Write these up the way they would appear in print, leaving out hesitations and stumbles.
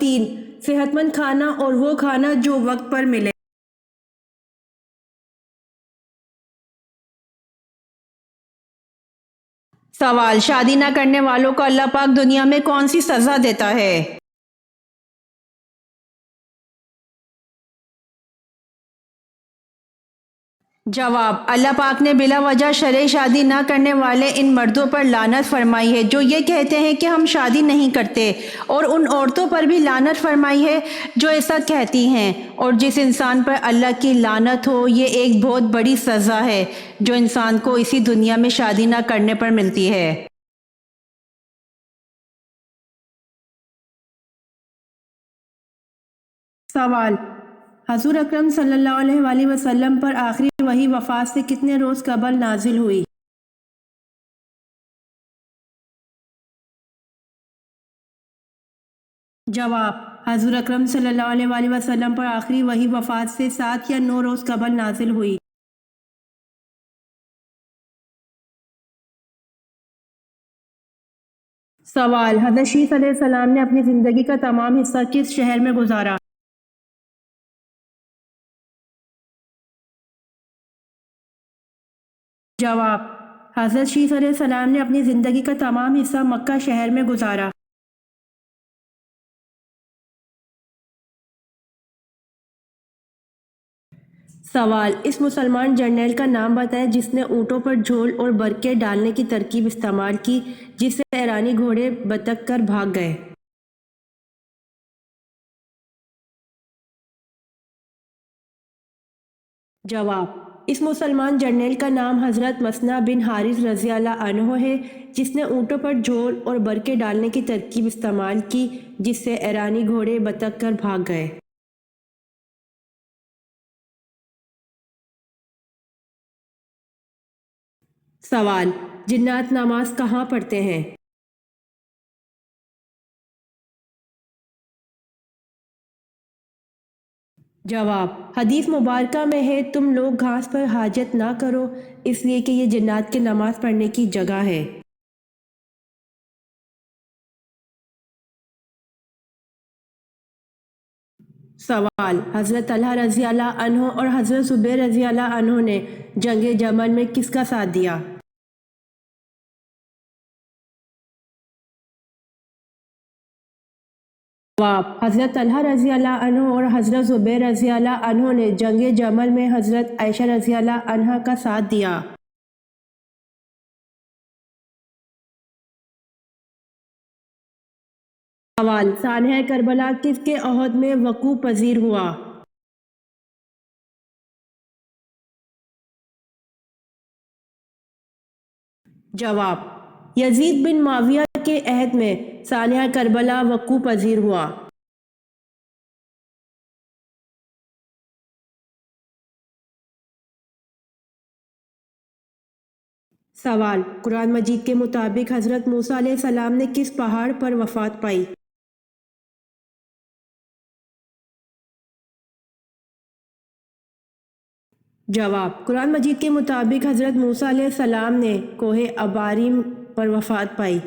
3 صحت مند کھانا اور وہ کھانا جو وقت پر ملے۔ سوال، شادی نہ کرنے والوں کو اللہ پاک دنیا میں کون سی سزا دیتا ہے؟ جواب، اللہ پاک نے بلا وجہ شرعی شادی نہ کرنے والے ان مردوں پر لعنت فرمائی ہے جو یہ کہتے ہیں کہ ہم شادی نہیں کرتے، اور ان عورتوں پر بھی لعنت فرمائی ہے جو ایسا کہتی ہیں، اور جس انسان پر اللہ کی لعنت ہو یہ ایک بہت بڑی سزا ہے جو انسان کو اسی دنیا میں شادی نہ کرنے پر ملتی ہے۔ سوال، حضور اکرم صلی اللہ علیہ وآلہ وسلم پر آخری وحی وفات سے کتنے روز قبل نازل ہوئی؟ جواب، حضور اکرم صلی اللہ علیہ وآلہ وسلم پر آخری وحی وفات سے 7 یا 9 روز قبل نازل ہوئی۔ سوال، حضرت شیس علیہ السلام نے اپنی زندگی کا تمام حصہ کس شہر میں گزارا؟ جواب، حضرت شیس علیہ السلام نے اپنی زندگی کا تمام حصہ مکہ شہر میں گزارا۔ سوال، اس مسلمان جرنیل کا نام بتائیں جس نے اونٹوں پر جھول اور برقعے ڈالنے کی ترکیب استعمال کی جس سے ایرانی گھوڑے بتک کر بھاگ گئے۔ جواب، اس مسلمان جرنیل کا نام حضرت مثنہ بن حارث رضی اللہ عنہ ہے جس نے اونٹوں پر جھول اور برقعے ڈالنے کی ترکیب استعمال کی جس سے ایرانی گھوڑے بتک کر بھاگ گئے۔ سوال، جنات نماز کہاں پڑھتے ہیں؟ جواب، حدیث مبارکہ میں ہے تم لوگ گھاس پر حاجت نہ کرو اس لیے کہ یہ جنات کے نماز پڑھنے کی جگہ ہے۔ سوال، حضرت طلحہ رضی اللہ عنہ اور حضرت زبیر رضی اللہ عنہ نے جنگ جمل میں کس کا ساتھ دیا؟ جواب، حضرت طلحہ رضی اللہ عنہ اور حضرت زبیر رضی اللہ عنہ نے جنگ جمل میں حضرت عائشہ رضی اللہ عنہا کا ساتھ دیا۔ سوال، سانحہ کربلا کس کے عہد میں وقوع پذیر ہوا؟ جواب، یزید بن معاویہ کے عہد میں سانحہ کربلا وقوع پذیر ہوا۔ سوال، قرآن مجید کے مطابق حضرت موسیٰ علیہ السلام نے کس پہاڑ پر وفات پائی؟ جواب، قرآن مجید کے مطابق حضرت موسیٰ علیہ السلام نے کوہ اباریم پر وفات پائی۔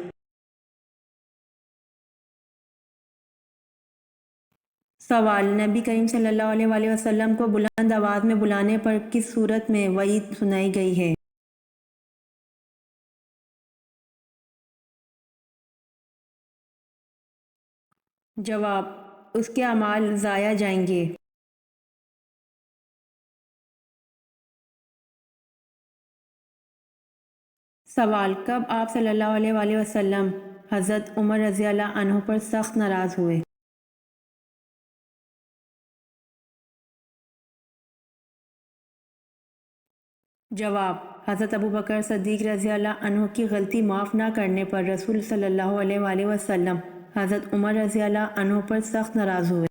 سوال، نبی کریم صلی اللہ علیہ وآلہ وسلم کو بلند آواز میں بلانے پر کس صورت میں وعید سنائی گئی ہے؟ جواب، اس کے اعمال ضائع جائیں گے۔ سوال، کب آپ صلی اللہ علیہ وآلہ وسلم حضرت عمر رضی اللہ عنہ پر سخت ناراض ہوئے؟ جواب، حضرت ابوبکر صدیق رضی اللہ عنہ کی غلطی معاف نہ کرنے پر رسول صلی اللہ علیہ وآلہ وسلم حضرت عمر رضی اللہ عنہ پر سخت ناراض ہوئے۔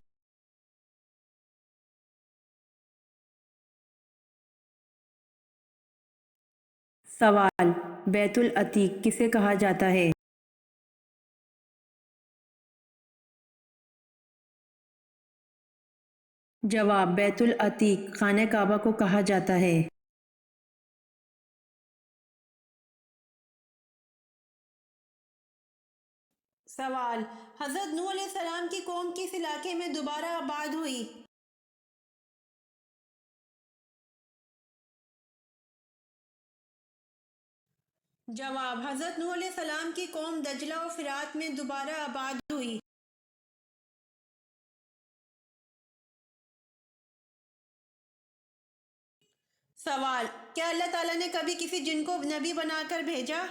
سوال، بیت العتیق کسے کہا جاتا ہے؟ جواب، بیت العتیق خانہ کعبہ کو کہا جاتا ہے۔ سوال، حضرت نوح علیہ السلام کی قوم کس علاقے علاقے میں دوبارہ آباد ہوئی؟ جواب: حضرت نوح علیہ السلام کی قوم دجلہ و فرات میں دوبارہ آباد ہوئی۔ سوال: کیا اللہ تعالیٰ نے کبھی کسی جن کو نبی بنا کر بھیجا؟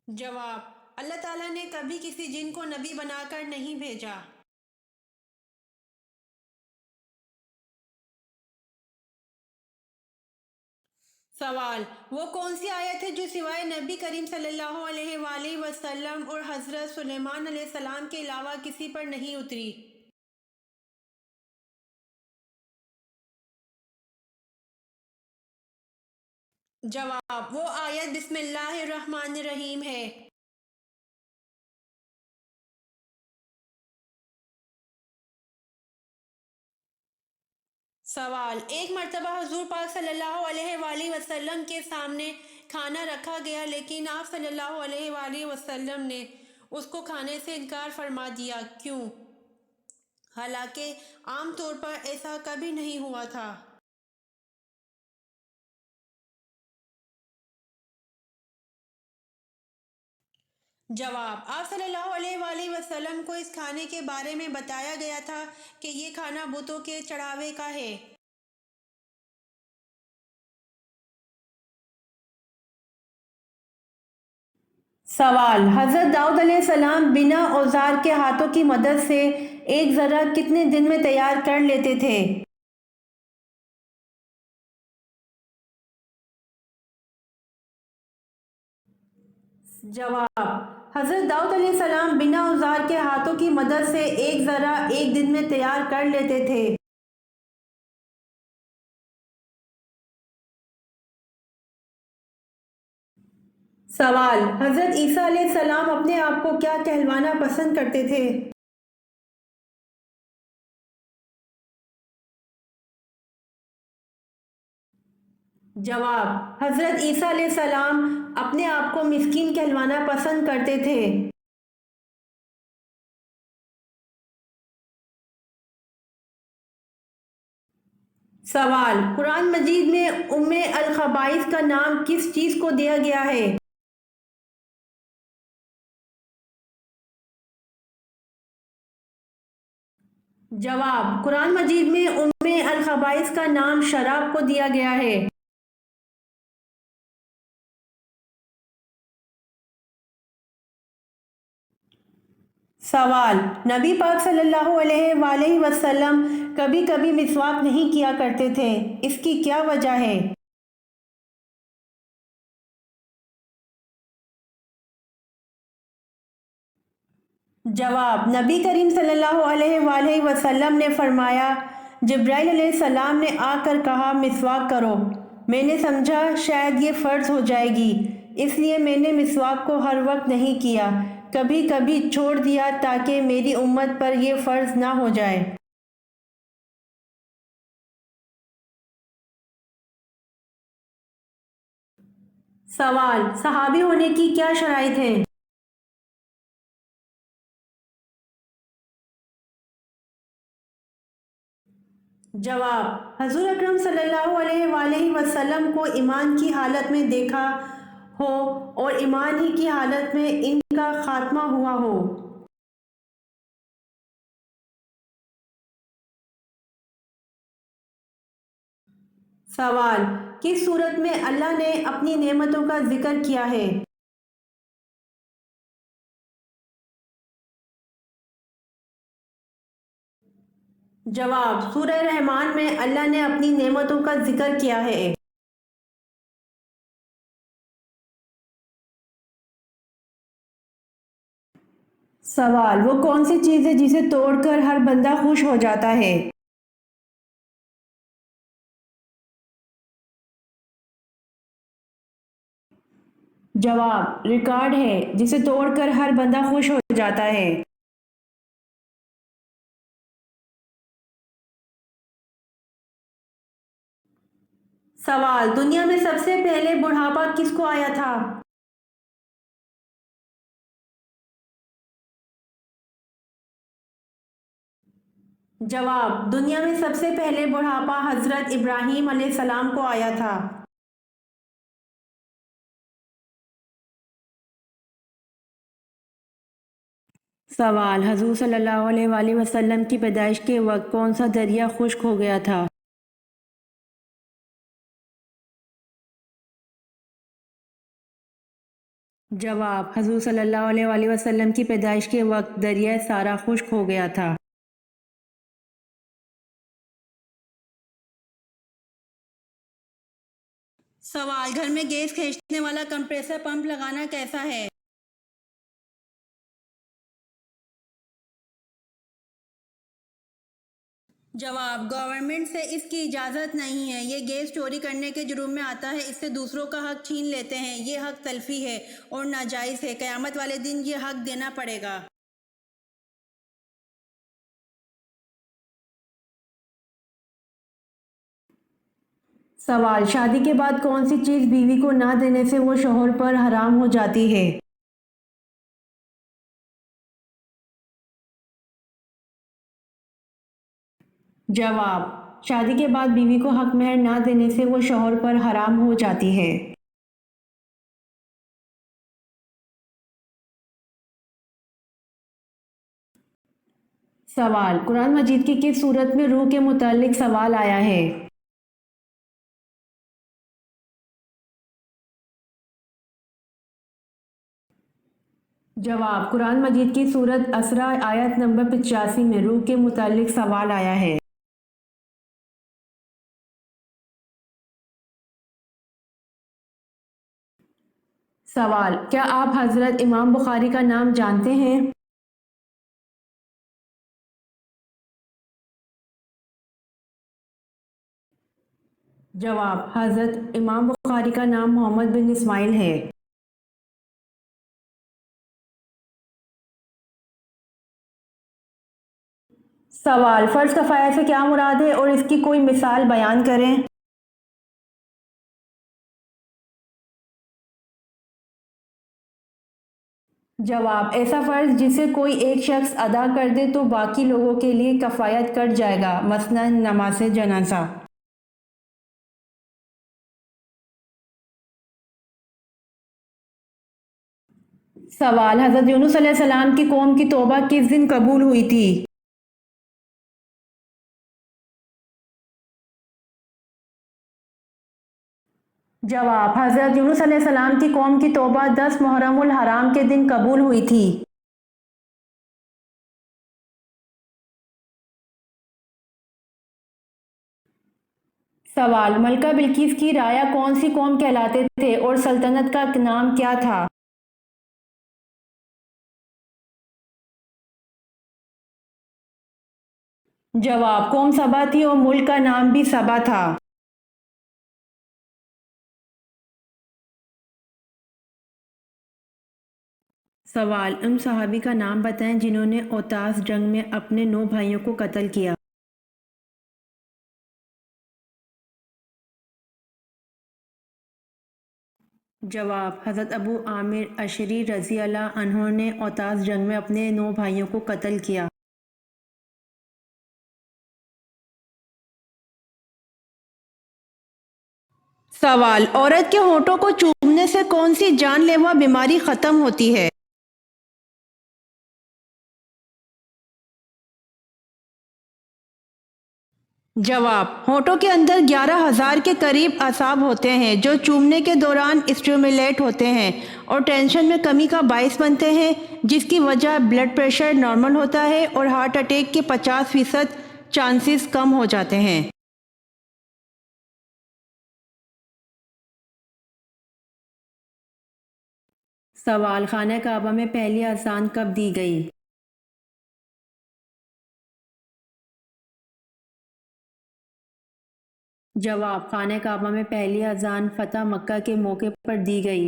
جواب: اللہ تعالیٰ نے کبھی کسی جن کو نبی بنا کر نہیں بھیجا۔ سوال: وہ کون سی آیت ہے جو سوائے نبی کریم صلی اللہ علیہ وآلہ وسلم اور حضرت سلیمان علیہ السلام کے علاوہ کسی پر نہیں اتری؟ جواب: وہ آیت بسم اللہ الرحمن الرحیم ہے۔ سوال: ایک مرتبہ حضور پاک صلی اللہ علیہ وآلہ وسلم کے سامنے کھانا رکھا گیا، لیکن آپ صلی اللہ علیہ وآلہ وسلم نے اس کو کھانے سے انکار فرما دیا، کیوں؟ حالانکہ عام طور پر ایسا کبھی نہیں ہوا تھا۔ جواب: آپ صلی اللہ علیہ وآلہ وسلم کو اس کھانے کے بارے میں بتایا گیا تھا کہ یہ کھانا بتوں کے چڑھاوے کا ہے۔ سوال: حضرت داؤد علیہ السلام بنا اوزار کے ہاتھوں کی مدد سے ایک ذرہ کتنے دن میں تیار کر لیتے تھے؟ جواب: حضرت داؤد علیہ السلام بنا اوزار کے ہاتھوں کی مدد سے ایک ذرہ ایک دن میں تیار کر لیتے تھے۔ سوال: حضرت عیسیٰ علیہ السلام اپنے آپ کو کیا کہلوانا پسند کرتے تھے؟ جواب: حضرت عیسیٰ علیہ السلام اپنے آپ کو مسکین کہلوانا پسند کرتے تھے۔ سوال: قرآن مجید میں ام الخبائث کا نام کس چیز کو دیا گیا ہے؟ جواب: قرآن مجید میں ام الخبائث کا نام شراب کو دیا گیا ہے۔ سوال: نبی پاک صلی اللہ علیہ وآلہ وسلم کبھی کبھی مسواک نہیں کیا کرتے تھے، اس کی کیا وجہ ہے؟ جواب: نبی کریم صلی اللہ علیہ وآلہ وسلم نے فرمایا، جبرائیل علیہ السلام نے آ کر کہا مسواک کرو، میں نے سمجھا شاید یہ فرض ہو جائے گی، اس لیے میں نے مسواک کو ہر وقت نہیں کیا، کبھی کبھی چھوڑ دیا تاکہ میری امت پر یہ فرض نہ ہو جائے۔ سوال: صحابی ہونے کی کیا شرائط ہیں؟ جواب: حضور اکرم صلی اللہ علیہ وآلہ وسلم کو ایمان کی حالت میں دیکھا ہو اور ایمان ہی کی حالت میں ان کا خاتمہ ہوا ہو۔ سوال: کس صورت میں اللہ نے اپنی نعمتوں کا ذکر کیا ہے؟ جواب: سورہ رحمان میں اللہ نے اپنی نعمتوں کا ذکر کیا ہے۔ سوال: وہ کون سی چیز ہے جسے توڑ کر ہر بندہ خوش ہو جاتا ہے؟ جواب: ریکارڈ ہے جسے توڑ کر ہر بندہ خوش ہو جاتا ہے۔ سوال: دنیا میں سب سے پہلے بڑھاپا کس کو آیا تھا؟ جواب: دنیا میں سب سے پہلے بڑھاپا حضرت ابراہیم علیہ السلام کو آیا تھا۔ سوال: حضور صلی اللہ علیہ وآلہ وسلم کی پیدائش کے وقت کون سا دریا خشک ہو گیا تھا؟ جواب: حضور صلی اللہ علیہ وآلہ وسلم کی پیدائش کے وقت دریائے سارا خشک ہو گیا تھا۔ سوال: گھر میں گیس کھینچنے والا کمپریسر پمپ لگانا کیسا ہے؟ جواب: گورنمنٹ سے اس کی اجازت نہیں ہے، یہ گیس چوری کرنے کے جرم میں آتا ہے، اس سے دوسروں کا حق چھین لیتے ہیں، یہ حق تلفی ہے اور ناجائز ہے، قیامت والے دن یہ حق دینا پڑے گا۔ سوال: شادی کے بعد کون سی چیز بیوی کو نہ دینے سے وہ شوہر پر حرام ہو جاتی ہے؟ جواب: شادی کے بعد بیوی کو حق مہر نہ دینے سے وہ شوہر پر حرام ہو جاتی ہے۔ سوال: قرآن مجید کی کس صورت میں روح کے متعلق سوال آیا ہے؟ جواب: قرآن مجید کی سورت اسراء آیت نمبر 85 میں روح کے متعلق سوال آیا ہے۔ سوال: کیا آپ حضرت امام بخاری کا نام جانتے ہیں؟ جواب: حضرت امام بخاری کا نام محمد بن اسماعیل ہے۔ سوال: فرض کفایہ سے کیا مراد ہے اور اس کی کوئی مثال بیان کریں؟ جواب: ایسا فرض جسے کوئی ایک شخص ادا کر دے تو باقی لوگوں کے لیے کفایت کر جائے گا، مثلاً نماز جنازہ۔ سوال: حضرت یونس علیہ السلام کی قوم کی توبہ کس دن قبول ہوئی تھی؟ جواب: حضرت یونس علیہ السلام کی قوم کی توبہ 10 محرم الحرام کے دن قبول ہوئی تھی۔ سوال: ملکہ بلقیس کی رعایا کون سی قوم کہلاتے تھے اور سلطنت کا نام کیا تھا؟ جواب: قوم سبا تھی اور ملک کا نام بھی سبا تھا۔ سوال: ان صحابی کا نام بتائیں جنہوں نے اوتاس جنگ میں اپنے 9 بھائیوں کو قتل کیا۔ جواب: حضرت ابو عامر اشعری رضی اللہ عنہ نے اوتاس جنگ میں اپنے 9 بھائیوں کو قتل کیا۔ سوال: عورت کے ہونٹوں کو چومنے سے کون سی جان لیوا بیماری ختم ہوتی ہے؟ جواب: ہونٹوں کے اندر 11,000 کے قریب اعصاب ہوتے ہیں جو چومنے کے دوران اسٹیمولیٹ ہوتے ہیں اور ٹینشن میں کمی کا باعث بنتے ہیں، جس کی وجہ بلڈ پریشر نارمل ہوتا ہے اور ہارٹ اٹیک کے 50% چانسز کم ہو جاتے ہیں۔ سوال: خانہ کعبہ میں پہلی اذان کب دی گئی؟ جواب: خانہ کعبہ میں پہلی اذان فتح مکہ کے موقع پر دی گئی۔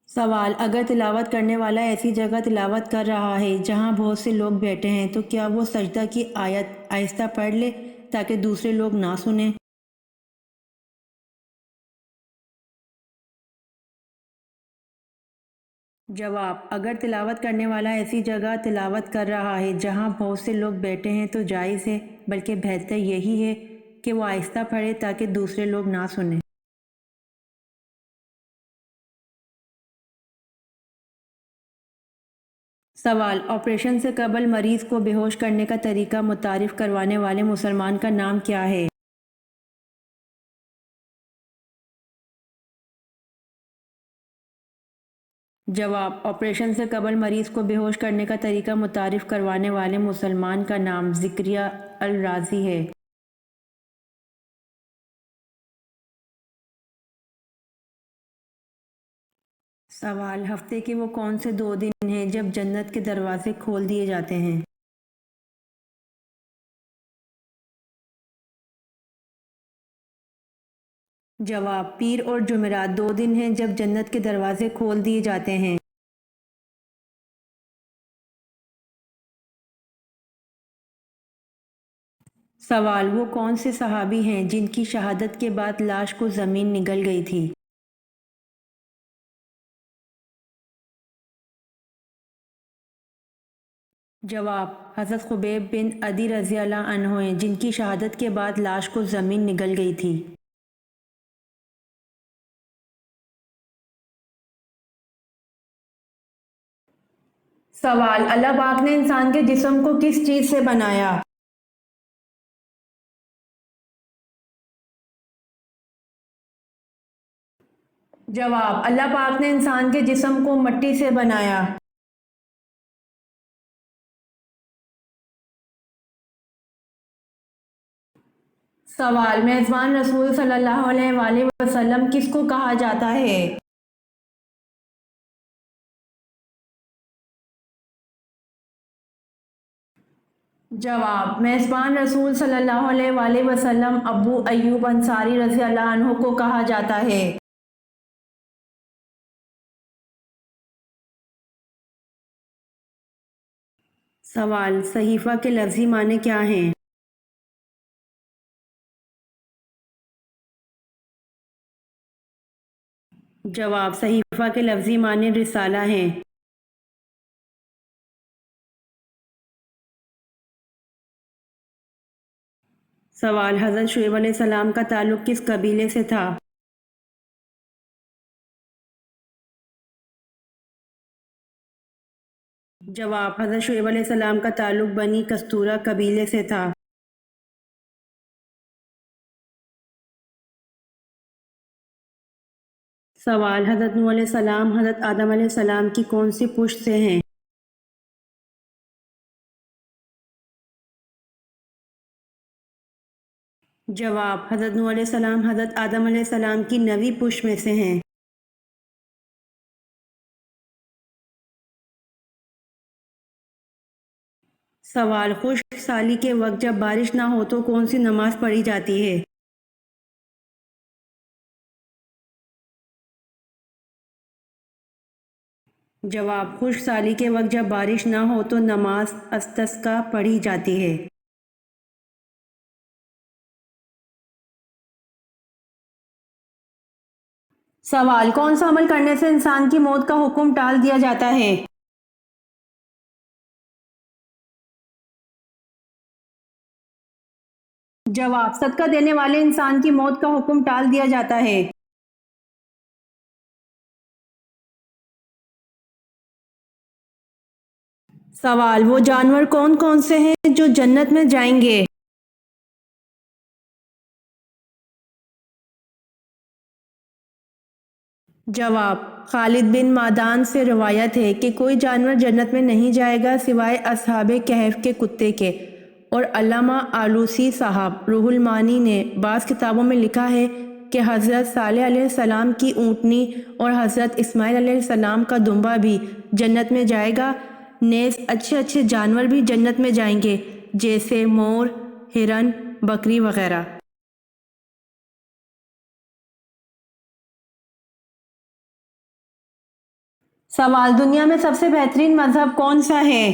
سوال: اگر تلاوت کرنے والا ایسی جگہ تلاوت کر رہا ہے جہاں بہت سے لوگ بیٹھے ہیں تو کیا وہ سجدہ کی آیت آہستہ پڑھ لے تاکہ دوسرے لوگ نہ سنیں؟ جواب: اگر تلاوت کرنے والا ایسی جگہ تلاوت کر رہا ہے جہاں بہت سے لوگ بیٹھے ہیں تو جائز ہے، بلکہ بہتر یہی ہے کہ وہ آہستہ پڑھے تاکہ دوسرے لوگ نہ سنیں۔ سوال: آپریشن سے قبل مریض کو بے ہوش کرنے کا طریقہ متعارف کروانے والے مسلمان کا نام کیا ہے؟ جواب: آپریشن سے قبل مریض کو بے ہوش کرنے کا طریقہ متعارف کروانے والے مسلمان کا نام زکریا الرازی ہے۔ سوال: ہفتے کے وہ کون سے 2 دن ہیں جب جنت کے دروازے کھول دیے جاتے ہیں؟ جواب: پیر اور جمعرات 2 دن ہیں جب جنت کے دروازے کھول دیے جاتے ہیں۔ سوال: وہ کون سے صحابی ہیں جن کی شہادت کے بعد لاش کو زمین نگل گئی تھی؟ جواب: حضرت خبیب بن عدی رضی اللہ عنہ ہیں جن کی شہادت کے بعد لاش کو زمین نگل گئی تھی۔ سوال: اللہ پاک نے انسان کے جسم کو کس چیز سے بنایا؟ جواب: اللہ پاک نے انسان کے جسم کو مٹی سے بنایا۔ سوال: میزبان رسول صلی اللہ علیہ وآلہ وسلم کس کو کہا جاتا ہے؟ جواب: میزبان رسول صلی اللہ علیہ وآلہ وسلم ابو ایوب انصاری رضی اللہ عنہ کو کہا جاتا ہے۔ سوال: صحیفہ کے لفظی معنی کیا ہیں؟ جواب: صحیفہ کے لفظی معنی رسالہ ہیں۔ سوال: حضرت شعیب علیہ السلام کا تعلق کس قبیلے سے تھا؟ جواب: حضرت شعیب علیہ السلام کا تعلق بنی کستورہ قبیلے سے تھا۔ سوال: حضرت نوح علیہ السلام حضرت آدم علیہ السلام کی کون سی پشت سے ہیں؟ جواب: حضرت نوح علیہ السلام حضرت آدم علیہ السلام کی 9ویں پشت میں سے ہیں۔ سوال: خشک سالی کے وقت جب بارش نہ ہو تو کون سی نماز پڑھی جاتی ہے؟ جواب: خشک سالی کے وقت جب بارش نہ ہو تو نماز استسقاء پڑھی جاتی ہے۔ سوال: کون سا عمل کرنے سے انسان کی موت کا حکم ٹال دیا جاتا ہے؟ جواب: صدقہ دینے والے انسان کی موت کا حکم ٹال دیا جاتا ہے۔ سوال: وہ جانور کون کون سے ہیں جو جنت میں جائیں گے؟ جواب: خالد بن معدان سے روایت ہے کہ کوئی جانور جنت میں نہیں جائے گا سوائے اصحاب کہف کے کتے کے۔ اور علامہ آلوسی صاحب روح المعانی نے بعض کتابوں میں لکھا ہے کہ حضرت صالح علیہ السلام کی اونٹنی اور حضرت اسماعیل علیہ السلام کا دمبا بھی جنت میں جائے گا، نیز اچھے اچھے جانور بھی جنت میں جائیں گے جیسے مور، ہرن، بکری وغیرہ۔ سوال: دنیا میں سب سے بہترین مذہب کون سا ہے؟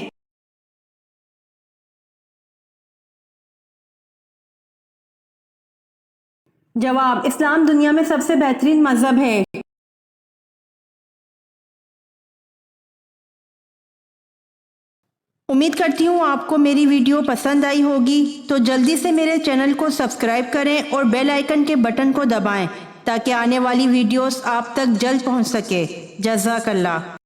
جواب: اسلام دنیا میں سب سے بہترین مذہب ہے۔ امید کرتی ہوں آپ کو میری ویڈیو پسند آئی ہوگی، تو جلدی سے میرے چینل کو سبسکرائب کریں اور بیل آئیکن کے بٹن کو دبائیں تاکہ آنے والی ویڈیوز آپ تک جلد پہنچ سکے۔ جزاک اللہ۔